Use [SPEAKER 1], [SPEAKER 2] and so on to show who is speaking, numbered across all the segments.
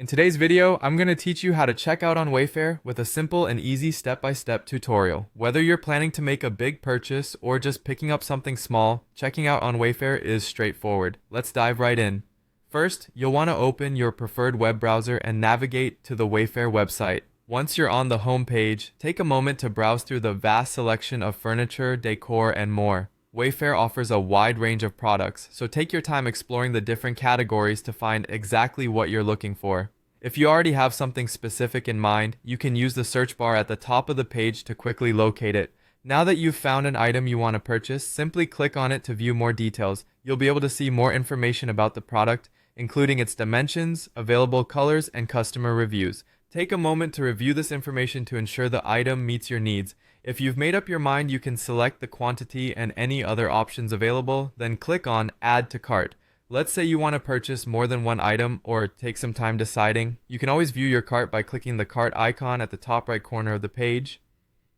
[SPEAKER 1] In today's video, I'm going to teach you how to check out on Wayfair with a simple and easy step-by-step tutorial. Whether you're planning to make a big purchase or just picking up something small, checking out on Wayfair is straightforward. Let's dive right in. First, you'll want to open your preferred web browser and navigate to the Wayfair website. Once you're on the home page, take a moment to browse through the vast selection of furniture, decor, and more. Wayfair offers a wide range of products, so take your time exploring the different categories to find exactly what you're looking for. If you already have something specific in mind, you can use the search bar at the top of the page to quickly locate it. Now that you've found an item you want to purchase, simply click on it to view more details. You'll be able to see more information about the product, including its dimensions, available colors, and customer reviews. Take a moment to review this information to ensure the item meets your needs. If you've made up your mind, you can select the quantity and any other options available, then click on Add to Cart. Let's say you want to purchase more than one item or take some time deciding. You can always view your cart by clicking the cart icon at the top right corner of the page.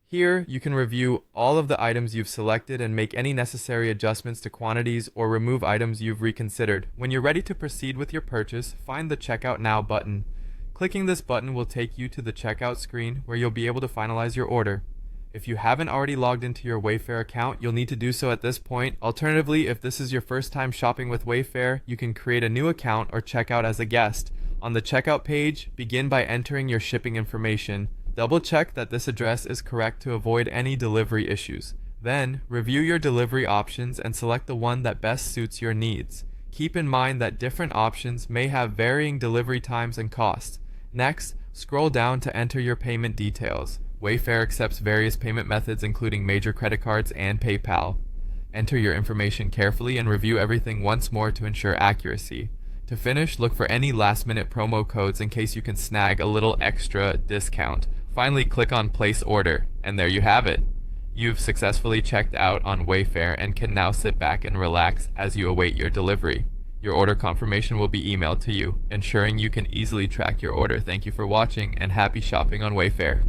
[SPEAKER 1] Here, you can review all of the items you've selected and make any necessary adjustments to quantities or remove items you've reconsidered. When you're ready to proceed with your purchase, find the Checkout Now button. Clicking this button will take you to the checkout screen where you'll be able to finalize your order. If you haven't already logged into your Wayfair account, you'll need to do so at this point. Alternatively, if this is your first time shopping with Wayfair, you can create a new account or check out as a guest. On the checkout page, begin by entering your shipping information. Double check that this address is correct to avoid any delivery issues. Then, review your delivery options and select the one that best suits your needs. Keep in mind that different options may have varying delivery times and costs. Next, scroll down to enter your payment details. Wayfair accepts various payment methods including major credit cards and PayPal. Enter your information carefully and review everything once more to ensure accuracy. To finish, look for any last-minute promo codes in case you can snag a little extra discount. Finally, click on Place Order, and there you have it. You've successfully checked out on Wayfair and can now sit back and relax as you await your delivery. Your order confirmation will be emailed to you, ensuring you can easily track your order. Thank you for watching and happy shopping on Wayfair.